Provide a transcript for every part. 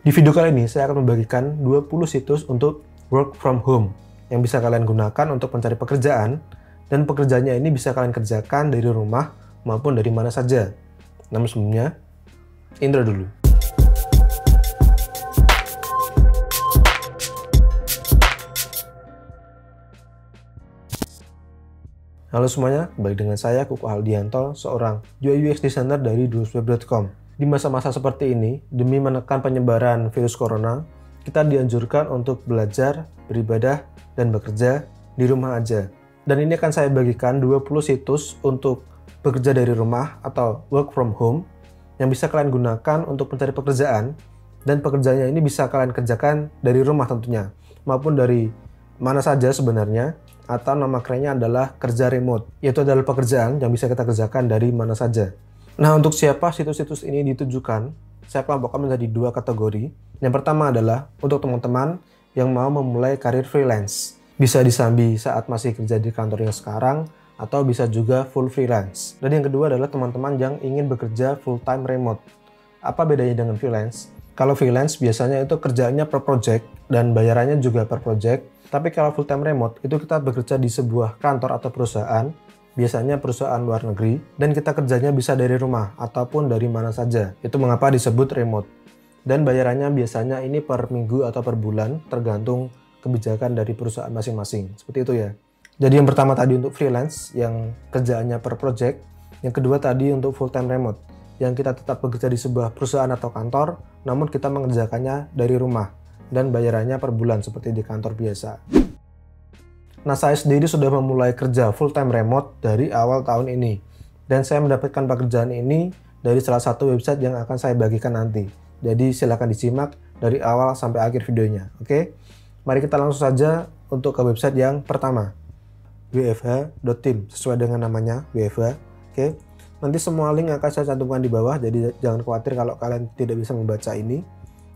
Di video kali ini saya akan membagikan 20 situs untuk work from home yang bisa kalian gunakan untuk mencari pekerjaan, dan pekerjaannya ini bisa kalian kerjakan dari rumah maupun dari mana saja. Namun sebelumnya, intro dulu. Halo semuanya, kembali dengan saya Kuku Aldianto, seorang UI UX designer dari dulosweb.com. Di masa-masa seperti ini, demi menekan penyebaran virus corona, kita dianjurkan untuk belajar, beribadah, dan bekerja di rumah aja. Dan ini akan saya bagikan 20 situs untuk bekerja dari rumah atau work from home yang bisa kalian gunakan untuk mencari pekerjaan, dan pekerjaannya ini bisa kalian kerjakan dari rumah tentunya, maupun dari mana saja sebenarnya, atau nama kerennya adalah kerja remote, yaitu adalah pekerjaan yang bisa kita kerjakan dari mana saja. Nah, untuk siapa situs-situs ini ditujukan, saya kelompokkan menjadi dua kategori. Yang pertama adalah untuk teman-teman yang mau memulai karir freelance. Bisa disambi saat masih kerja di kantor yang sekarang, atau bisa juga full freelance. Dan yang kedua adalah teman-teman yang ingin bekerja full-time remote. Apa bedanya dengan freelance? Kalau freelance biasanya itu kerjaannya per project dan bayarannya juga per project. Tapi kalau full-time remote itu kita bekerja di sebuah kantor atau perusahaan, biasanya perusahaan luar negeri, dan kita kerjanya bisa dari rumah ataupun dari mana saja. Itu mengapa disebut remote. Dan bayarannya biasanya ini per minggu atau per bulan, tergantung kebijakan dari perusahaan masing-masing. Seperti itu ya. Jadi yang pertama tadi untuk freelance, yang kerjaannya per project. Yang kedua tadi untuk full-time remote, yang kita tetap bekerja di sebuah perusahaan atau kantor, namun kita mengerjakannya dari rumah, dan bayarannya per bulan seperti di kantor biasa. Nah, saya sendiri sudah memulai kerja full-time remote dari awal tahun ini. Dan saya mendapatkan pekerjaan ini dari salah satu website yang akan saya bagikan nanti. Jadi silakan disimak dari awal sampai akhir videonya. Oke? Mari kita langsung saja untuk ke website yang pertama. wfh.team, sesuai dengan namanya, WFH. Oke? Nanti semua link akan saya cantumkan di bawah, jadi jangan khawatir kalau kalian tidak bisa membaca ini.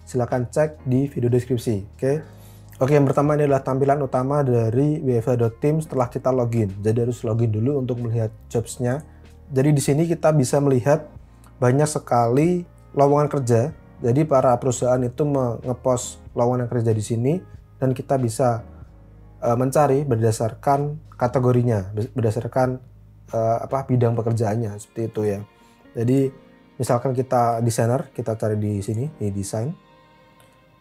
Silakan cek di video deskripsi. Oke, yang pertama ini adalah tampilan utama dari wfh.team setelah kita login. Jadi harus login dulu untuk melihat jobs-nya. Jadi di sini kita bisa melihat banyak sekali lowongan kerja. Jadi para perusahaan itu nge-post lowongan kerja di sini, dan kita bisa mencari berdasarkan kategorinya, berdasarkan bidang pekerjaannya, seperti itu ya. Jadi misalkan kita desainer, kita cari di sini, di desain.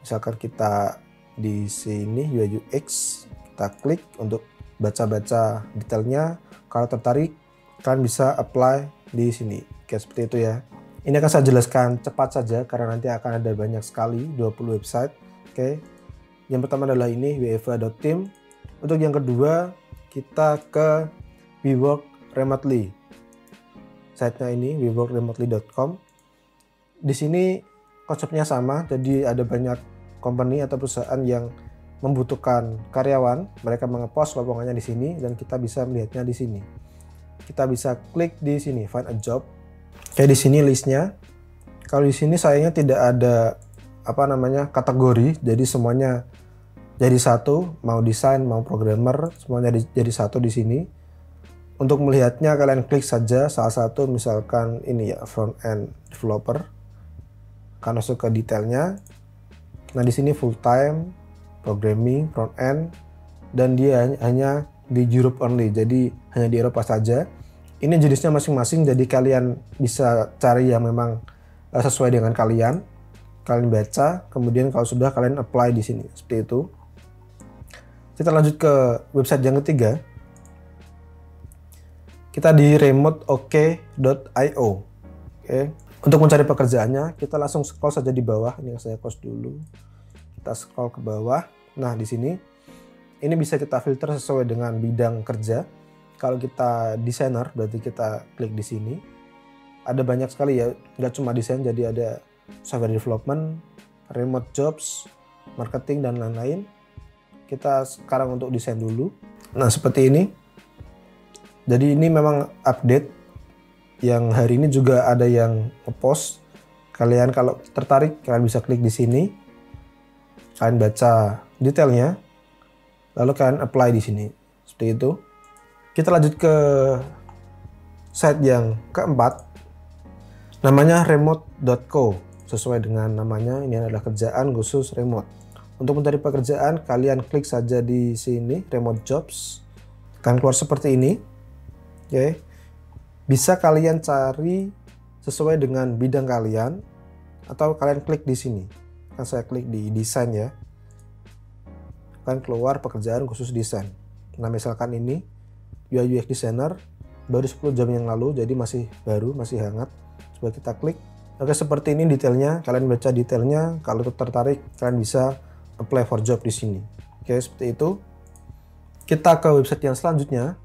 Misalkan kita di sini UI UX, kita klik untuk baca-baca detailnya. Kalau tertarik, kalian bisa apply di sini. Oke, seperti itu ya. Ini akan saya jelaskan cepat saja karena nanti akan ada banyak sekali, 20 website. Oke. Yang pertama adalah ini wfh.team. Untuk yang kedua, kita ke WeWork Remotely. Site-nya ini weworkremotely.com. Di sini konsepnya sama, jadi ada banyak company atau perusahaan yang membutuhkan karyawan. Mereka nge-post lowongannya di sini, dan kita bisa melihatnya di sini. Kita bisa klik di sini, find a job. Kayak di sini listnya. Kalau di sini sayangnya tidak ada kategori, jadi semuanya jadi satu, mau desain, mau programmer, semuanya jadi satu di sini. Untuk melihatnya kalian klik saja salah satu, misalkan ini ya, front end developer. Kalian masuk ke detailnya. Nah, di sini full time programming front end, dan dia hanya di Europe only, jadi hanya di Eropa saja. Ini jenisnya masing-masing, jadi kalian bisa cari yang memang sesuai dengan kalian. Kalian baca, kemudian kalau sudah kalian apply di sini, seperti itu. Kita lanjut ke website yang ketiga. Kita di remoteok.io. Oke. Untuk mencari pekerjaannya, kita langsung scroll saja di bawah. Ini saya close dulu. Kita scroll ke bawah. Nah, di sini ini bisa kita filter sesuai dengan bidang kerja. Kalau kita desainer, berarti kita klik di sini. Ada banyak sekali ya, nggak cuma desain, jadi ada software development, remote jobs, marketing, dan lain-lain. Kita sekarang untuk desain dulu. Nah, seperti ini. Jadi ini memang update. Yang hari ini juga ada yang nge-post. Kalian kalau tertarik, kalian bisa klik di sini. Kalian baca detailnya, lalu kalian apply di sini. Seperti itu. Kita lanjut ke site yang keempat. Namanya remote.co. sesuai dengan namanya, ini adalah kerjaan khusus remote. Untuk mencari pekerjaan, kalian klik saja di sini, remote jobs. Akan keluar seperti ini. Oke. Bisa kalian cari sesuai dengan bidang kalian, atau kalian klik di sini. Kan saya klik di desain ya. Akan keluar pekerjaan khusus desain. Nah, misalkan ini UI UX designer, baru 10 jam yang lalu, jadi masih baru, masih hangat. Coba kita klik. Oke, seperti ini detailnya. Kalian baca detailnya. Kalau tertarik, kalian bisa apply for job di sini. Oke, seperti itu. Kita ke website yang selanjutnya.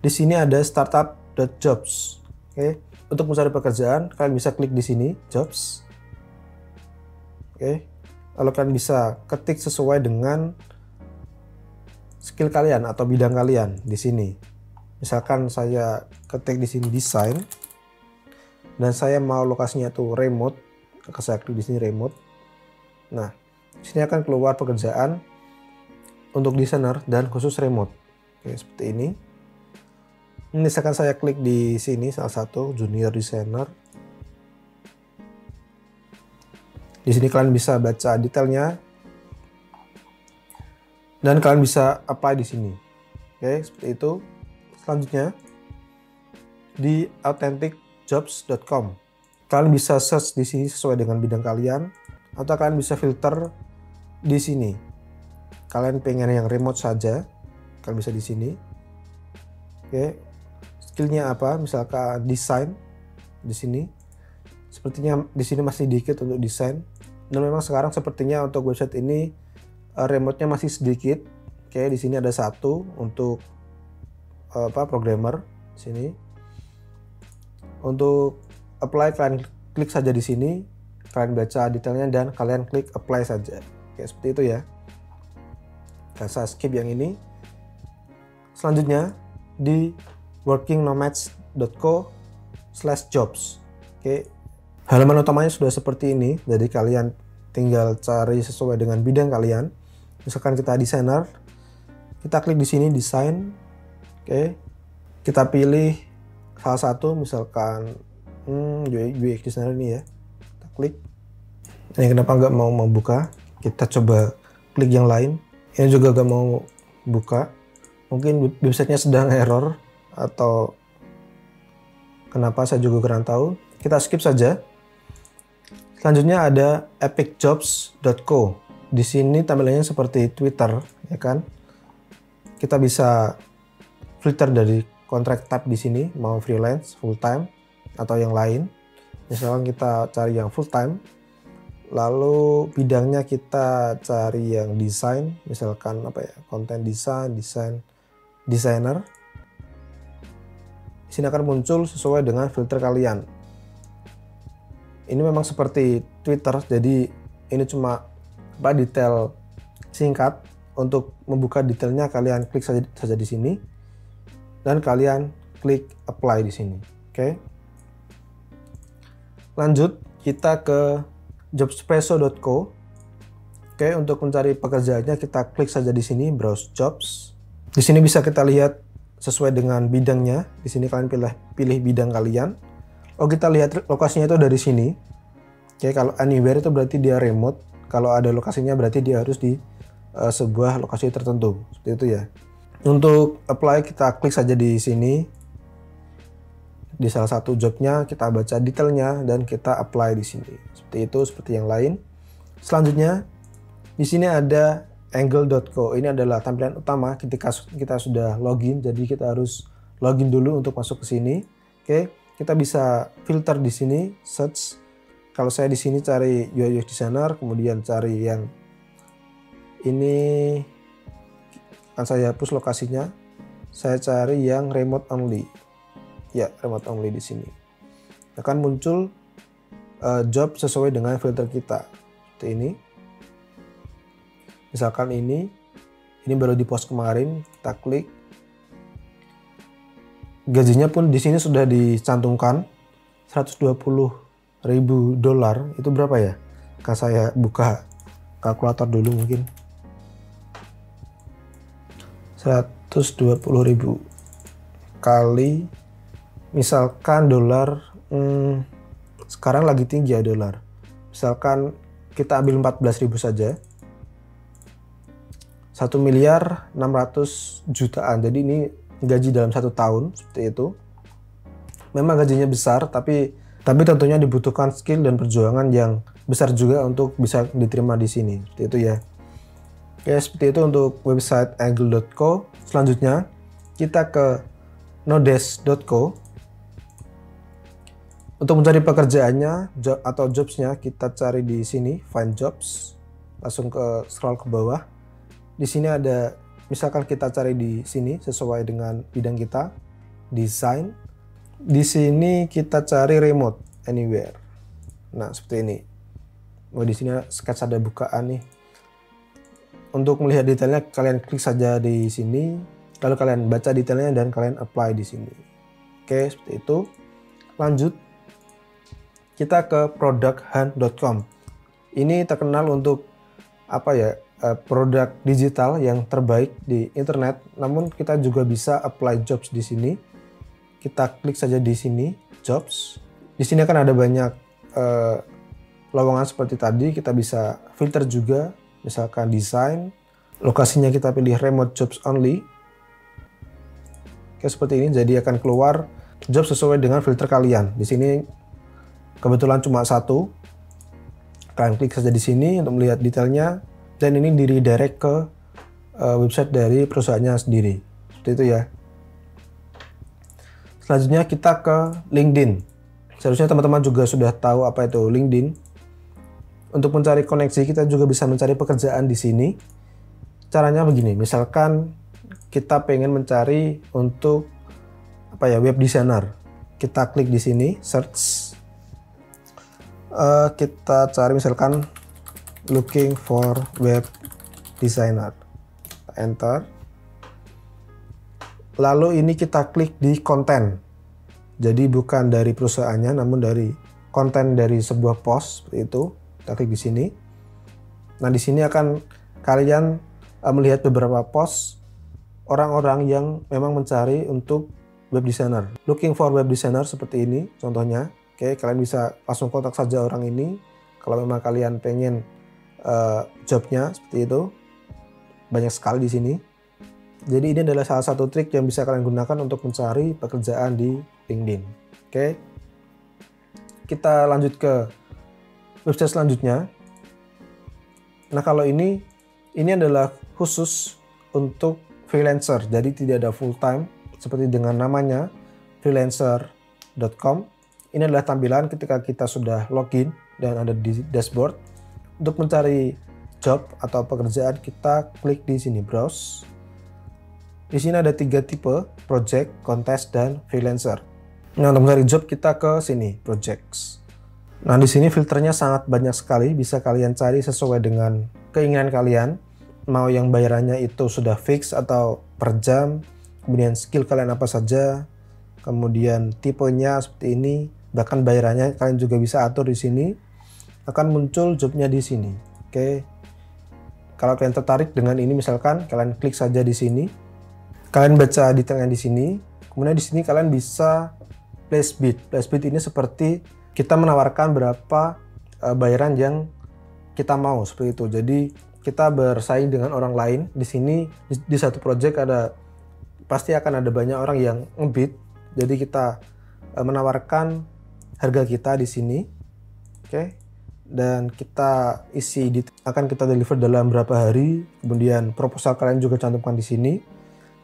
Di sini ada startup.jobs. Oke, untuk mencari pekerjaan, kalian bisa klik di sini, jobs. Oke, lalu kalian bisa ketik sesuai dengan skill kalian atau bidang kalian di sini. Misalkan saya ketik di sini desain. Dan saya mau lokasinya tuh remote, maka saya klik di sini remote. Nah, di sini akan keluar pekerjaan untuk desainer dan khusus remote. Oke, seperti ini. Misalkan saya klik di sini salah satu junior designer. Di sini kalian bisa baca detailnya dan kalian bisa apply di sini. Oke, seperti itu. Selanjutnya di authenticjobs.com. Kalian bisa search di sini sesuai dengan bidang kalian, atau kalian bisa filter di sini. Kalian pengen yang remote saja, kalian bisa di sini. Oke, skillnya apa? Misalkan desain di sini. Sepertinya di sini masih dikit untuk desain. Dan memang sekarang sepertinya untuk website ini remote-nya masih sedikit. Oke, di sini ada satu untuk programmer di sini. Untuk apply, kalian klik saja di sini, kalian baca detailnya dan kalian klik apply saja. Oke, seperti itu ya. Saya skip yang ini. Selanjutnya di workingnomads.co/jobs. Oke, halaman utamanya sudah seperti ini. Jadi kalian tinggal cari sesuai dengan bidang kalian. Misalkan kita desainer, kita klik di sini desain. Oke, kita pilih salah satu, misalkan UX designer ini ya. Kita klik. Ini kenapa nggak mau membuka? Kita coba klik yang lain. Ini juga nggak mau buka. Mungkin websitenya sedang error atau kenapa, saya juga kurang tahu. Kita skip saja. Selanjutnya ada epicjobs.co. Di sini tampilannya seperti Twitter, ya kan? Kita bisa filter dari kontrak type di sini, mau freelance, full time, atau yang lain. Misalkan kita cari yang full time, lalu bidangnya kita cari yang desain, misalkan apa ya, content design, designer. Di sini akan muncul sesuai dengan filter kalian. Ini memang seperti Twitter, jadi ini cuma detail singkat. Untuk membuka detailnya kalian klik saja di sini dan kalian klik apply di sini. Oke. Lanjut kita ke jobspresso.co. Oke, untuk mencari pekerjaannya kita klik saja di sini browse jobs. Di sini bisa kita lihat sesuai dengan bidangnya. Di sini kalian pilih bidang kalian. Oh, kita lihat lokasinya itu dari sini. Oke, kalau anywhere itu berarti dia remote. Kalau ada lokasinya berarti dia harus di sebuah lokasi tertentu. Seperti itu ya. Untuk apply kita klik saja di sini. Di salah satu jobnya kita baca detailnya dan kita apply di sini. Seperti itu, seperti yang lain. Selanjutnya di sini ada angle.co. Ini adalah tampilan utama ketika kita sudah login. Jadi kita harus login dulu untuk masuk ke sini. Oke, kita bisa filter di sini, search. Kalau saya di sini cari UI UX designer, kemudian cari yang ini, akan saya hapus lokasinya. Saya cari yang remote only. Ya, remote only di sini. Akan muncul job sesuai dengan filter kita. Seperti ini. Misalkan ini baru di post kemarin, kita klik. Gajinya pun di sini sudah dicantumkan $120.000. Itu berapa ya? Akan saya buka kalkulator dulu mungkin. 120.000 kali misalkan dolar, sekarang lagi tinggi ya dolar, Misalkan kita ambil 14.000 saja. 1.600.000.000. Jadi ini gaji dalam 1 tahun, seperti itu. Memang gajinya besar, tapi tentunya dibutuhkan skill dan perjuangan yang besar juga untuk bisa diterima di sini. Seperti itu ya. Oke, seperti itu untuk website angle.co. Selanjutnya kita ke nodesk.co. Untuk mencari pekerjaannya atau jobsnya, kita cari di sini find jobs. Langsung ke scroll ke bawah. Di sini ada, misalkan kita cari di sini sesuai dengan bidang kita, desain. Di sini kita cari remote anywhere. Nah, seperti ini. Oh, di sini sketch ada bukaan nih. Untuk melihat detailnya, kalian klik saja di sini, lalu kalian baca detailnya dan kalian apply di sini. Oke, seperti itu. Lanjut, kita ke producthunt.com. Ini terkenal untuk produk digital yang terbaik di internet. Namun kita juga bisa apply jobs di sini. Kita klik saja di sini, jobs. Di sini akan ada banyak lowongan seperti tadi. Kita bisa filter juga, misalkan desain. Lokasinya kita pilih remote jobs only. Oke, seperti ini. Jadi akan keluar job sesuai dengan filter kalian. Di sini kebetulan cuma 1. Kalian klik saja di sini untuk melihat detailnya. Dan ini di-redirect ke website dari perusahaannya sendiri. Seperti itu ya. Selanjutnya kita ke LinkedIn. Seharusnya teman-teman juga sudah tahu apa itu LinkedIn. Untuk mencari koneksi, kita juga bisa mencari pekerjaan di sini. Caranya begini, misalkan kita pengen mencari untuk web designer. Kita klik di sini, search. Kita cari misalkan looking for web designer. Enter. Lalu ini kita klik di konten. Jadi bukan dari perusahaannya, namun dari konten dari sebuah post seperti itu. Kita klik di sini. Nah, di sini akan kalian melihat beberapa post orang-orang yang memang mencari untuk web designer. Looking for web designer seperti ini contohnya. Oke, kalian bisa langsung kontak saja orang ini kalau memang kalian pengen jobnya seperti itu. Banyak sekali di sini. Jadi ini adalah salah satu trik yang bisa kalian gunakan untuk mencari pekerjaan di LinkedIn. Oke. Kita lanjut ke website selanjutnya. Nah, kalau ini adalah khusus untuk freelancer. Jadi tidak ada full time seperti dengan namanya freelancer.com. Ini adalah tampilan ketika kita sudah login dan ada di dashboard. Untuk mencari job atau pekerjaan, kita klik di sini browse. Di sini ada 3 tipe, project, contest, dan freelancer. Nah, untuk mencari job kita ke sini, projects. Nah, di sini filternya sangat banyak sekali, bisa kalian cari sesuai dengan keinginan kalian. Mau yang bayarannya itu sudah fix atau per jam, kemudian skill kalian apa saja, kemudian tipenya seperti ini, bahkan bayarannya kalian juga bisa atur di sini. Akan muncul jobnya di sini. Oke. Kalau kalian tertarik dengan ini, misalkan kalian klik saja di sini. Kalian baca detailnya di sini. Kemudian di sini kalian bisa place bid. Place bid ini seperti kita menawarkan berapa bayaran yang kita mau seperti itu. Jadi kita bersaing dengan orang lain. Di sini di satu project pasti akan ada banyak orang yang ngebid. Jadi kita menawarkan harga kita di sini. Oke. Dan kita isi akan kita deliver dalam berapa hari. Kemudian proposal kalian juga cantumkan di sini.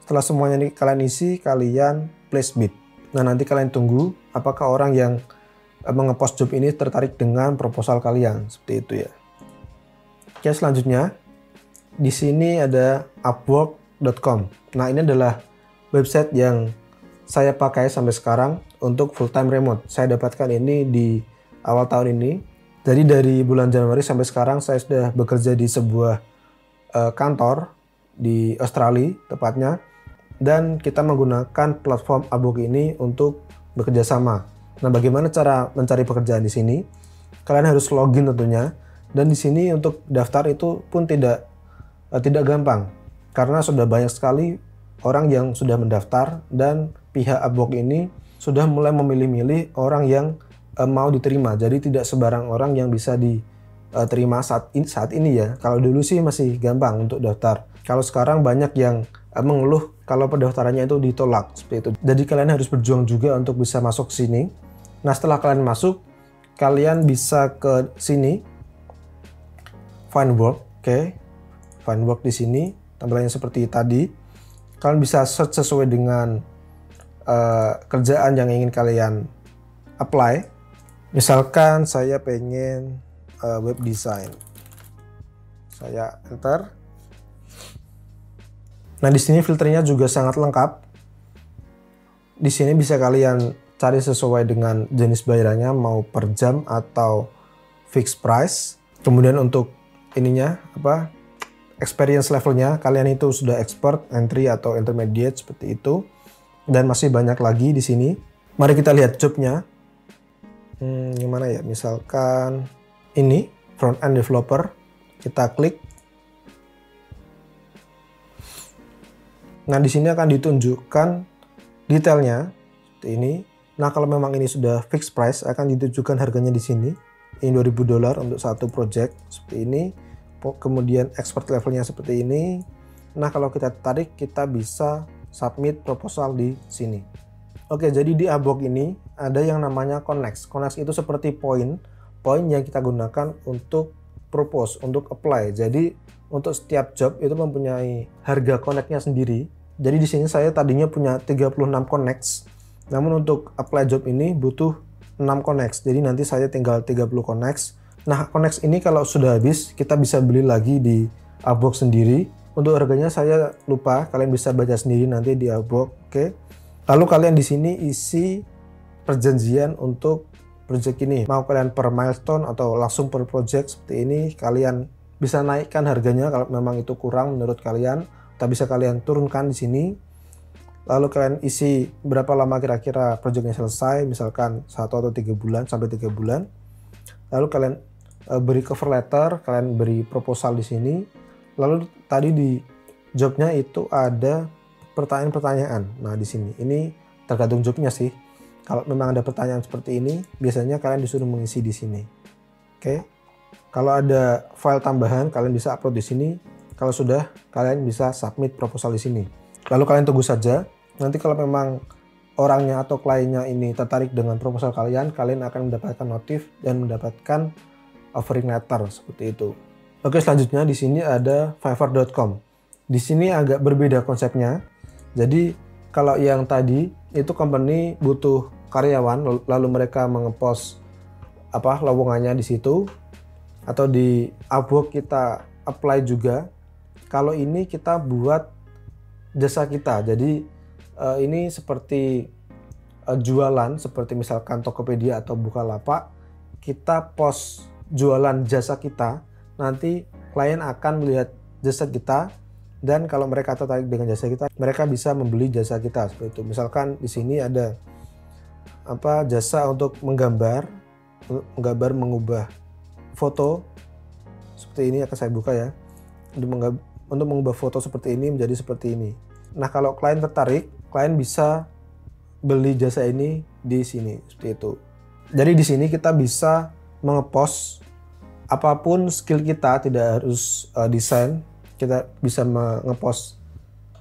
Setelah semuanya ini kalian isi, kalian place bid. Nah, nanti kalian tunggu apakah orang yang ngepost job ini tertarik dengan proposal kalian, seperti itu ya. Oke, selanjutnya di sini ada upwork.com. Nah, ini adalah website yang saya pakai sampai sekarang untuk full time remote. Saya dapatkan ini di awal tahun ini. Jadi dari bulan Januari sampai sekarang saya sudah bekerja di sebuah kantor di Australia tepatnya, dan kita menggunakan platform Upwork ini untuk bekerja sama. Nah, bagaimana cara mencari pekerjaan di sini? Kalian harus login tentunya, dan di sini untuk daftar itu pun tidak gampang karena sudah banyak sekali orang yang sudah mendaftar, dan pihak Upwork ini sudah mulai memilih-milih orang yang mau diterima. Jadi tidak sebarang orang yang bisa diterima saat ini ya. Kalau dulu sih masih gampang untuk daftar. Kalau sekarang banyak yang mengeluh kalau pendaftarannya itu ditolak seperti itu. Jadi kalian harus berjuang juga untuk bisa masuk ke sini. Nah, setelah kalian masuk, kalian bisa ke sini, find work, oke. Find work di sini, tampilannya seperti tadi. Kalian bisa search sesuai dengan kerjaan yang ingin kalian apply. Misalkan saya pengen web design. Saya enter. Nah, di sini filternya juga sangat lengkap. Di sini bisa kalian cari sesuai dengan jenis bayarannya, mau per jam atau fixed price. Kemudian untuk ininya experience levelnya, kalian itu sudah expert, entry atau intermediate seperti itu. Dan masih banyak lagi di sini. Mari kita lihat jobnya. Gimana ya? Misalkan ini front end developer, kita klik. Nah, di sini akan ditunjukkan detailnya seperti ini. Nah, kalau memang ini sudah fixed price, akan ditunjukkan harganya di sini. Ini $2.000 untuk satu project seperti ini. Kemudian expert levelnya seperti ini. Nah, kalau kita tarik, kita bisa submit proposal di sini. Oke, jadi di Upwork ini ada yang namanya connects. Connects itu seperti poin yang kita gunakan untuk propose, untuk apply. Jadi untuk setiap job itu mempunyai harga connect-nya sendiri. Jadi di sini saya tadinya punya 36 connects. Namun untuk apply job ini butuh 6 connects. Jadi nanti saya tinggal 30 connects. Nah, connects ini kalau sudah habis, kita bisa beli lagi di Upwork sendiri. Untuk harganya saya lupa, kalian bisa baca sendiri nanti di Upwork, oke. Lalu kalian di sini isi perjanjian untuk project ini. Mau kalian per milestone atau langsung per project seperti ini, kalian bisa naikkan harganya kalau memang itu kurang menurut kalian, atau bisa kalian turunkan di sini. Lalu kalian isi berapa lama kira-kira projectnya selesai, misalkan 1 atau 3 bulan sampai 3 bulan. Lalu kalian beri cover letter, kalian beri proposal di sini. Lalu tadi di jobnya itu ada pertanyaan-pertanyaan. Nah, di sini ini tergantung jobnya sih. Kalau memang ada pertanyaan seperti ini, biasanya kalian disuruh mengisi di sini. Oke. Kalau ada file tambahan, kalian bisa upload di sini. Kalau sudah, kalian bisa submit proposal di sini. Lalu kalian tunggu saja. Nanti kalau memang orangnya atau kliennya ini tertarik dengan proposal kalian akan mendapatkan notif dan mendapatkan offering letter seperti itu. Oke, selanjutnya di sini ada Fiverr.com. Di sini agak berbeda konsepnya. Jadi kalau yang tadi itu company butuh karyawan, lalu mereka mengepost lowongannya di situ, atau di Upwork kita apply juga. Kalau ini kita buat jasa kita. Jadi ini seperti jualan, seperti misalkan Tokopedia atau Bukalapak. Kita post jualan jasa kita. Nanti klien akan melihat jasa kita, dan kalau mereka tertarik dengan jasa kita, mereka bisa membeli jasa kita seperti itu. Misalkan di sini ada jasa untuk menggambar, mengubah foto seperti ini, akan saya buka ya. Untuk mengubah foto seperti ini menjadi seperti ini. Nah, kalau klien tertarik, klien bisa beli jasa ini di sini seperti itu. Jadi di sini kita bisa mengepost apapun skill kita, tidak harus desain, kita bisa mengepost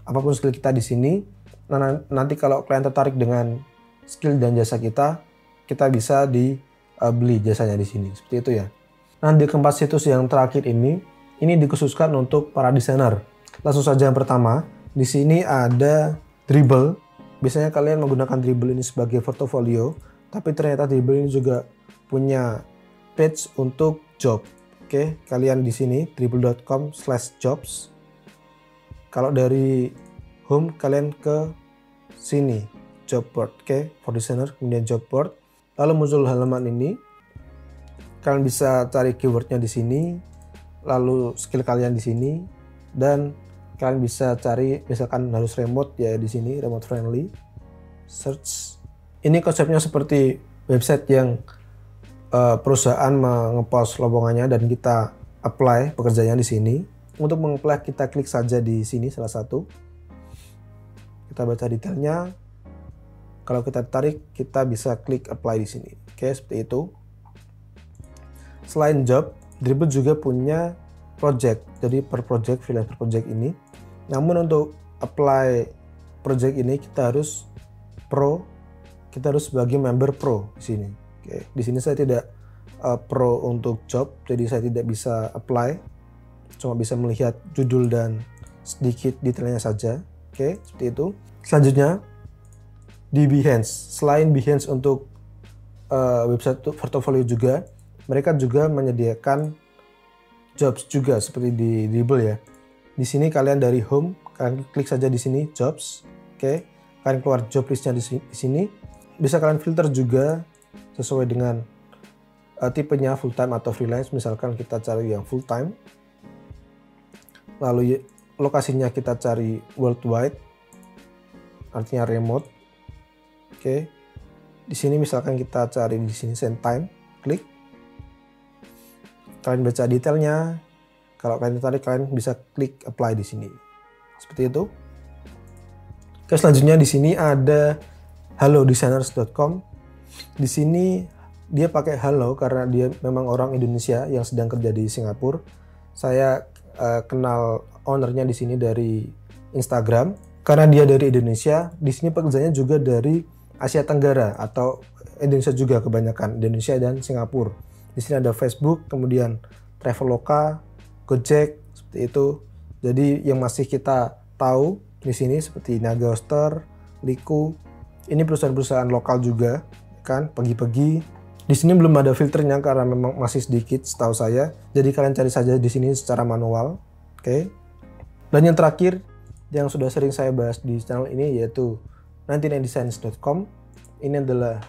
apapun skill kita di sini. Nah, nanti kalau klien tertarik dengan skill dan jasa kita bisa dibeli jasanya di sini, seperti itu ya. Nah, di keempat situs yang terakhir ini dikhususkan untuk para desainer. Langsung saja yang pertama, di sini ada Dribbble. Biasanya kalian menggunakan Dribbble ini sebagai portofolio, tapi ternyata Dribbble ini juga punya page untuk job. Oke, kalian di sini dribbble.com/jobs. Kalau dari home kalian ke sini job board, oke, for designer, kemudian job board. Lalu muncul halaman ini. Kalian bisa cari keywordnya di sini, lalu skill kalian di sini, dan kalian bisa cari misalkan harus remote ya, di sini remote friendly. Search. Ini konsepnya seperti website yang perusahaan mengepost lowongannya dan kita apply pekerjaannya di sini. Untuk mengapply kita klik saja di sini salah satu. Kita baca detailnya. Kalau kita tertarik, kita bisa klik apply di sini. Oke, seperti itu. Selain job, Dribble juga punya project. Jadi per project, freelance per project ini. Namun untuk apply project ini kita harus pro, kita harus sebagai member pro di sini. Oke, di sini saya tidak pro untuk job, jadi saya tidak bisa apply, cuma bisa melihat judul dan sedikit detailnya saja. Oke, seperti itu. Selanjutnya di Behance. Selain Behance untuk website portfolio juga, mereka juga menyediakan jobs juga seperti di Dribble ya. Di sini kalian dari home, kalian klik saja di sini jobs. Oke, kalian keluar job listnya di sini. Bisa kalian filter juga sesuai dengan tipenya full time atau freelance. Misalkan kita cari yang full time. Lalu lokasinya kita cari worldwide, artinya remote. Oke. Di sini misalkan kita cari di sini send time, klik. Kalian baca detailnya. Kalau kalian tertarik, kalian bisa klik apply di sini. Seperti itu. Oke, selanjutnya di sini ada hellodesigners.com. Di sini dia pakai halo karena dia memang orang Indonesia yang sedang kerja di Singapura. Saya kenal ownernya di sini dari Instagram. Karena dia dari Indonesia, di sini pekerjaannya juga dari Asia Tenggara atau Indonesia juga kebanyakan, Indonesia dan Singapura. Di sini ada Facebook, kemudian Traveloka, Gojek, seperti itu. Jadi yang masih kita tahu di sini seperti Naga Oster, Liku. Ini perusahaan-perusahaan lokal juga, kan, pergi-pergi. Di sini belum ada filternya karena memang masih sedikit setahu saya. Jadi kalian cari saja di sini secara manual. Oke. Dan yang terakhir yang sudah sering saya bahas di channel ini yaitu 99designs.com. Ini adalah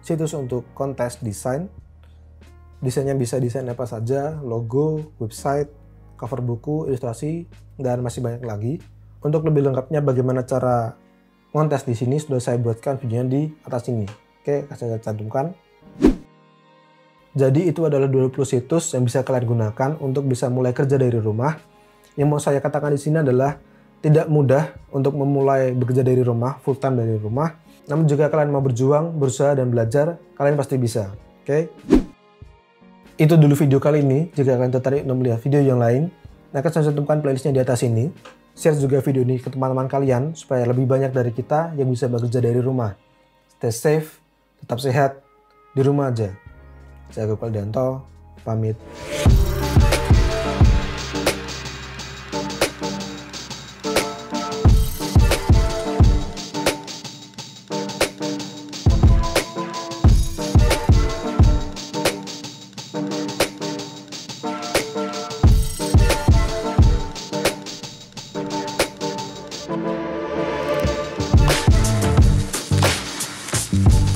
situs untuk kontes desain. Desainnya bisa desain apa saja, logo, website, cover buku, ilustrasi, dan masih banyak lagi. Untuk lebih lengkapnya bagaimana cara kontes di sini sudah saya buatkan videonya di atas ini. Oke, saya cantumkan. Jadi itu adalah 20 situs yang bisa kalian gunakan untuk bisa mulai kerja dari rumah. Yang mau saya katakan di sini adalah tidak mudah untuk memulai bekerja dari rumah, full time dari rumah. Namun jika kalian mau berjuang, berusaha dan belajar, kalian pasti bisa. Oke? Itu dulu video kali ini. Jika kalian tertarik untuk melihat video yang lain, akan saya cantumkan playlistnya di atas ini. Share juga video ini ke teman-teman kalian supaya lebih banyak dari kita yang bisa bekerja dari rumah. Stay safe, tetap sehat, di rumah aja. Saya Kukuh Aldianto, pamit.